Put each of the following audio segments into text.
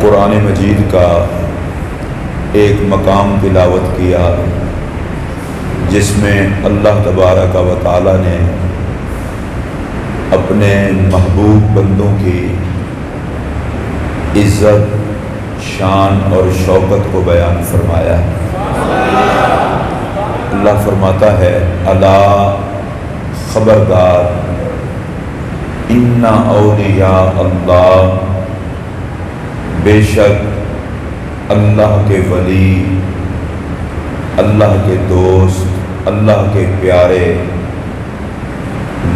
قرآن مجید کا ایک مقام تلاوت کیا جس میں اللہ تبارک و تعالی نے اپنے محبوب بندوں کی عزت، شان اور شوکت کو بیان فرمایا ہے۔ اللہ فرماتا ہے الا خبردار ان اولیاء اللہ، بے شک اللہ کے ولی، اللہ کے دوست، اللہ کے پیارے،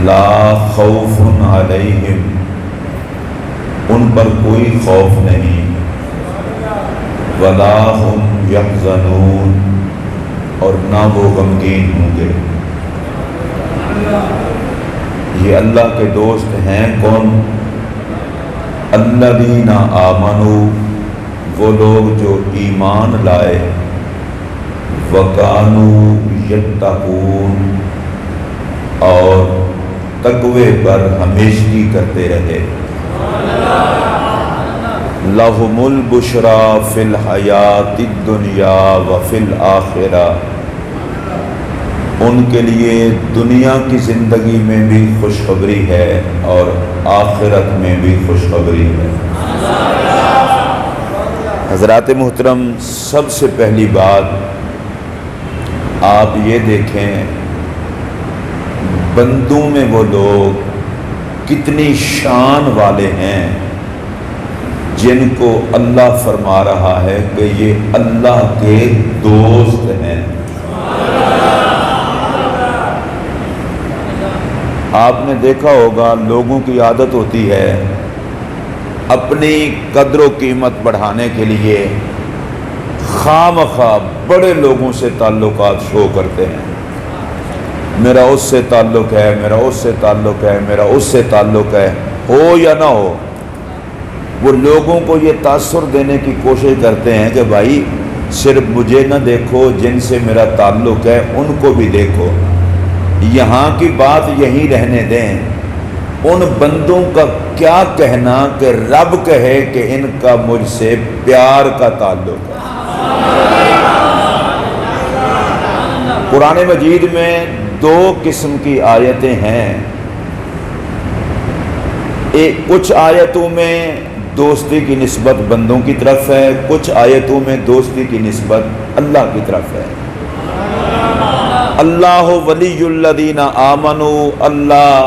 لا خوف علیہم، ان پر کوئی خوف نہیں، ولا هم یحزنون، اور نہ وہ غمگین ہوں گے۔ یہ اللہ کے دوست ہیں کون؟ الذین آمنوا، وہ لوگ جو ایمان لائے، وکانوا یتقون، اور تقوی پر ہمیشگی کرتے رہے۔ لہم البشری فی الحیاۃ الدنیا وفی الآخرہ، ان کے لیے دنیا کی زندگی میں بھی خوشخبری ہے اور آخرت میں بھی خوشخبری ہے۔ حضرات محترم، سب سے پہلی بات آپ یہ دیکھیں بندوں میں وہ لوگ کتنی شان والے ہیں جن کو اللہ فرما رہا ہے کہ یہ اللہ کے دوست ہیں۔ آپ نے دیکھا ہوگا لوگوں کی عادت ہوتی ہے اپنی قدر و قیمت بڑھانے کے لیے خواہ مخواہ بڑے لوگوں سے تعلقات شو کرتے ہیں۔ میرا اس سے تعلق ہے، میرا اس سے تعلق ہے، میرا اس سے تعلق ہے، ہو یا نہ ہو۔ وہ لوگوں کو یہ تاثر دینے کی کوشش کرتے ہیں کہ بھائی صرف مجھے نہ دیکھو، جن سے میرا تعلق ہے ان کو بھی دیکھو۔ یہاں کی بات یہی رہنے دیں، ان بندوں کا کیا کہنا کہ رب کہے کہ ان کا مجھ سے پیار کا تعلق ہے۔ قرآن مجید میں دو قسم کی آیتیں ہیں، کچھ آیتوں میں دوستی کی نسبت بندوں کی طرف ہے، کچھ آیتوں میں دوستی کی نسبت اللہ کی طرف ہے۔ اللہ ولی الذین آمنوا، اللہ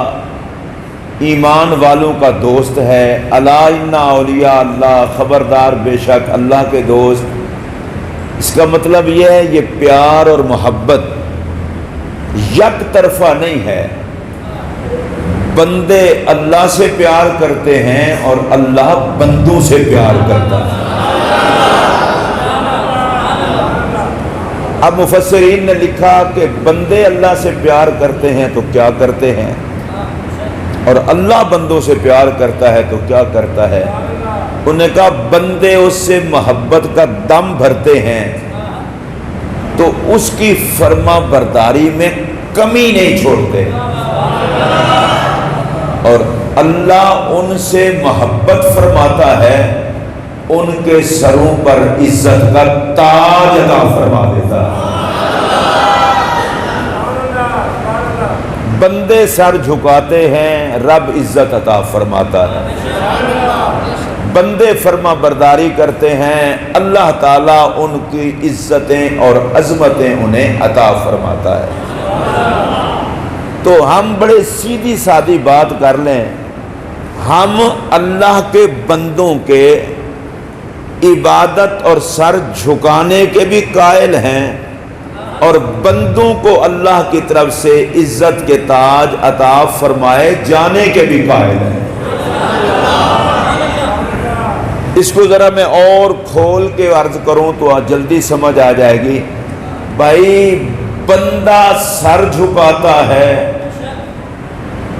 ایمان والوں کا دوست ہے۔ الا ان اولیاء اللہ، خبردار بے شک اللہ کے دوست۔ اس کا مطلب یہ ہے یہ پیار اور محبت یک طرفہ نہیں ہے، بندے اللہ سے پیار کرتے ہیں اور اللہ بندوں سے پیار کرتا ہے۔ اب مفسرین نے لکھا کہ بندے اللہ سے پیار کرتے ہیں تو کیا کرتے ہیں، اور اللہ بندوں سے پیار کرتا ہے تو کیا کرتا ہے۔ انہوں نے کہا بندے اس سے محبت کا دم بھرتے ہیں تو اس کی فرما برداری میں کمی نہیں چھوڑتے، اور اللہ ان سے محبت فرماتا ہے، ان کے سروں پر عزت کا تاج عطا فرما دیتا ہے۔ بندے سر جھکاتے ہیں، رب عزت عطا فرماتا ہے۔ بندے فرما برداری کرتے ہیں، اللہ تعالیٰ ان کی عزتیں اور عظمتیں انہیں عطا فرماتا ہے۔ تو ہم بڑے سیدھی سادی بات کر لیں، ہم اللہ کے بندوں کے عبادت اور سر جھکانے کے بھی قائل ہیں، اور بندوں کو اللہ کی طرف سے عزت کے تاج عطا فرمائے جانے کے بھی قائل ہیں۔ اس کو ذرا میں اور کھول کے عرض کروں تو جلدی سمجھ آ جائے گی۔ بھائی بندہ سر جھکاتا ہے،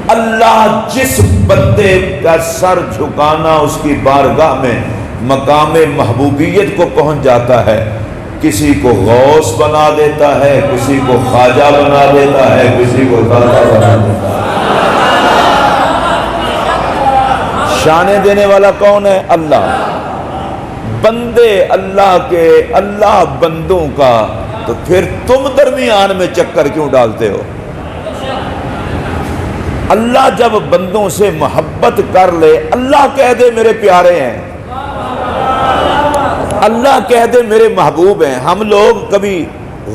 اللہ جس بندے کا سر جھکانا اس کی بارگاہ میں مقام محبوبیت کو پہنچ جاتا ہے، کسی کو غوث بنا دیتا ہے، کسی کو خواجہ بنا دیتا ہے، کسی کو داتا بنا دیتا ہے۔ شانے دینے والا کون ہے؟ اللہ۔ بندے اللہ کے، اللہ بندوں کا، تو پھر تم درمیان میں چکر کیوں ڈالتے ہو؟ اللہ جب بندوں سے محبت کر لے، اللہ کہہ دے میرے پیارے ہیں، اللہ کہہ دے میرے محبوب ہیں۔ ہم لوگ کبھی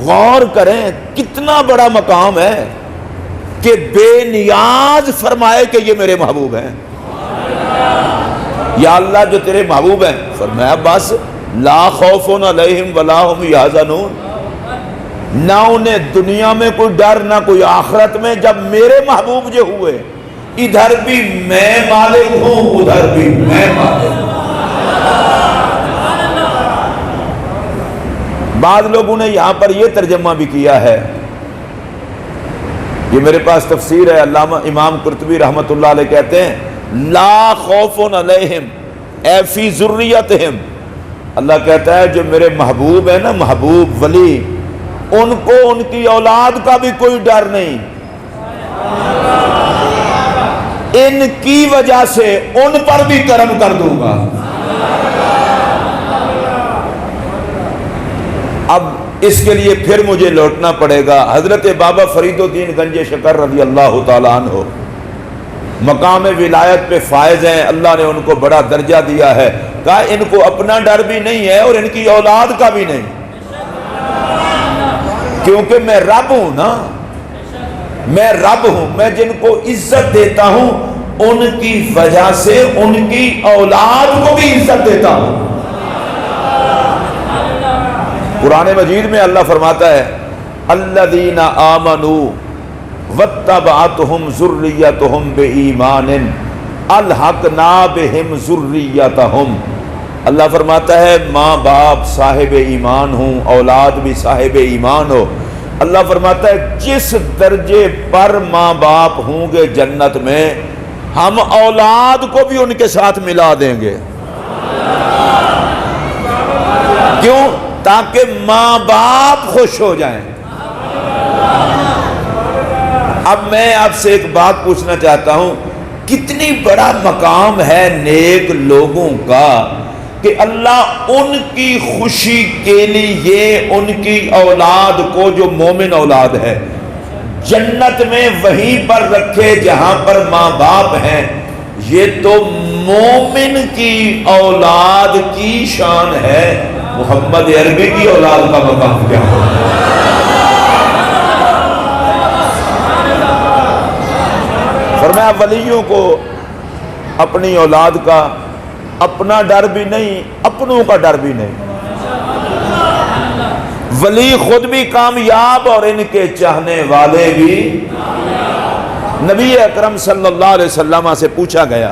غور کریں کتنا بڑا مقام ہے کہ بے نیاز فرمائے کہ یہ میرے محبوب ہیں۔ یا اللہ جو تیرے محبوب ہیں، فرمایا بس لا خوف علیہم ولا هم یحزنون، نہ انہیں دنیا میں کوئی ڈر نہ کوئی آخرت میں۔ جب میرے محبوب جو ہوئے، ادھر بھی میں مالک ہوں ادھر بھی میں مالک ہوں۔ بعض لوگوں نے یہاں پر یہ ترجمہ بھی کیا ہے، یہ میرے پاس تفسیر ہے، علامہ امام قرطبی رحمۃ اللہ علیہ کہتے ہیں لا خوف علیہم اے فی ذریتہم، اللہ کہتا ہے جو میرے محبوب ہے نا، محبوب ولی، ان کو ان کی اولاد کا بھی کوئی ڈر نہیں، ان کی وجہ سے ان پر بھی کرم کر دوں گا۔ اب اس کے لیے پھر مجھے لوٹنا پڑے گا، حضرت بابا فرید الدین گنج شکر رضی اللہ تعالیٰ عنہ مقام ولایت پہ فائز ہیں، اللہ نے ان کو بڑا درجہ دیا ہے، کہا ان کو اپنا ڈر بھی نہیں ہے اور ان کی اولاد کا بھی نہیں، کیونکہ میں رب ہوں نا، میں رب ہوں، میں جن کو عزت دیتا ہوں ان کی وجہ سے ان کی اولاد کو بھی عزت دیتا ہوں۔ قرآن مجید میں اللہ فرماتا ہے الذین آمنوا واتبعتہم ذریتہم بایمان الحقنا بہم ذریتہم، اللہ فرماتا ہے ماں باپ صاحب ایمان ہوں، اولاد بھی صاحب ایمان ہو۔ اللہ فرماتا ہے جس درجے پر ماں باپ ہوں گے جنت میں، ہم اولاد کو بھی ان کے ساتھ ملا دیں گے۔ کیوں؟ تاکہ ماں باپ خوش ہو جائیں۔ اب میں آپ سے ایک بات پوچھنا چاہتا ہوں، کتنی بڑا مقام ہے نیک لوگوں کا کہ اللہ ان کی خوشی کے لیے ان کی اولاد کو، جو مومن اولاد ہے، جنت میں وہیں پر رکھے جہاں پر ماں باپ ہیں۔ یہ تو مومن کی اولاد کی شان ہے، محمد عربی کی اولاد کا مقام کیا ہے؟ فرمایا ولیوں کو اپنی اولاد کا اپنا ڈر بھی نہیں، اپنوں کا ڈر بھی نہیں، ولی خود بھی کامیاب اور ان کے چاہنے والے بھی۔ نبی اکرم صلی اللہ علیہ وسلم سے پوچھا گیا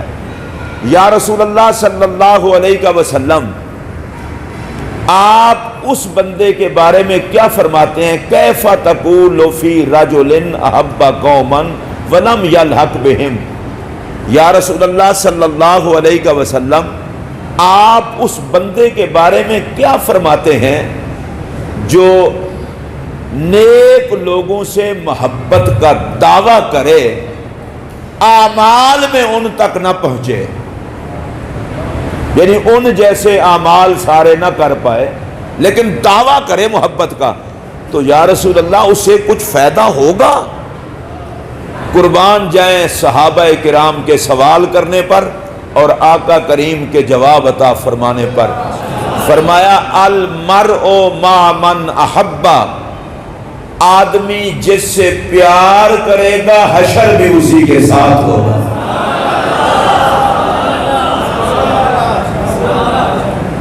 یا رسول اللہ صلی اللہ علیہ وسلم، آپ اس بندے کے بارے میں کیا فرماتے ہیں؟ کیف تقول فی رجل احب قوما ولم یلحق بہم، یا رسول اللہ صلی اللہ علیہ وسلم آپ اس بندے کے بارے میں کیا فرماتے ہیں جو نیک لوگوں سے محبت کا دعویٰ کرے، اعمال میں ان تک نہ پہنچے، یعنی ان جیسے اعمال سارے نہ کر پائے لیکن دعویٰ کرے محبت کا، تو یا رسول اللہ اس سے کچھ فائدہ ہوگا؟ قربان جائیں صحابہ کرام کے سوال کرنے پر اور آقا کریم کے جواب عطا فرمانے پر۔ فرمایا المرء مع من احبا، آدمی جس سے پیار کرے گا حشر بھی اسی کے ساتھ ہوگا۔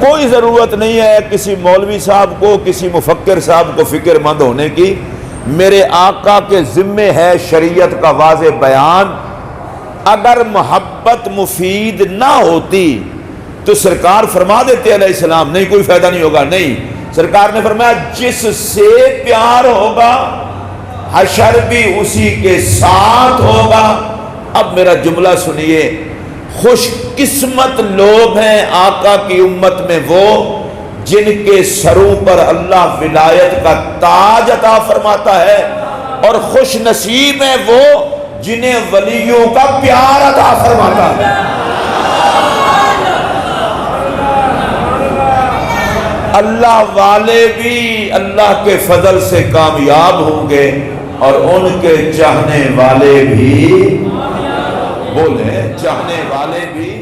کوئی ضرورت نہیں ہے کسی مولوی صاحب کو، کسی مفکر صاحب کو فکر مند ہونے کی، میرے آقا کے ذمے ہے شریعت کا واضح بیان۔ اگر محبت مفید نہ ہوتی تو سرکار فرما دیتے علیہ السلام نہیں کوئی فائدہ نہیں ہوگا، نہیں، سرکار نے فرمایا جس سے پیار ہوگا حشر بھی اسی کے ساتھ ہوگا۔ اب میرا جملہ سنیے، خوش قسمت لوگ ہیں آقا کی امت میں وہ جن کے سروں پر اللہ ولایت کا تاج عطا فرماتا ہے، اور خوش نصیب ہیں وہ جنہیں ولیوں کا پیار عطا فرماتا ہے۔ اللہ والے بھی اللہ کے فضل سے کامیاب ہوں گے اور ان کے چاہنے والے بھی، بولے چاہنے والے بھی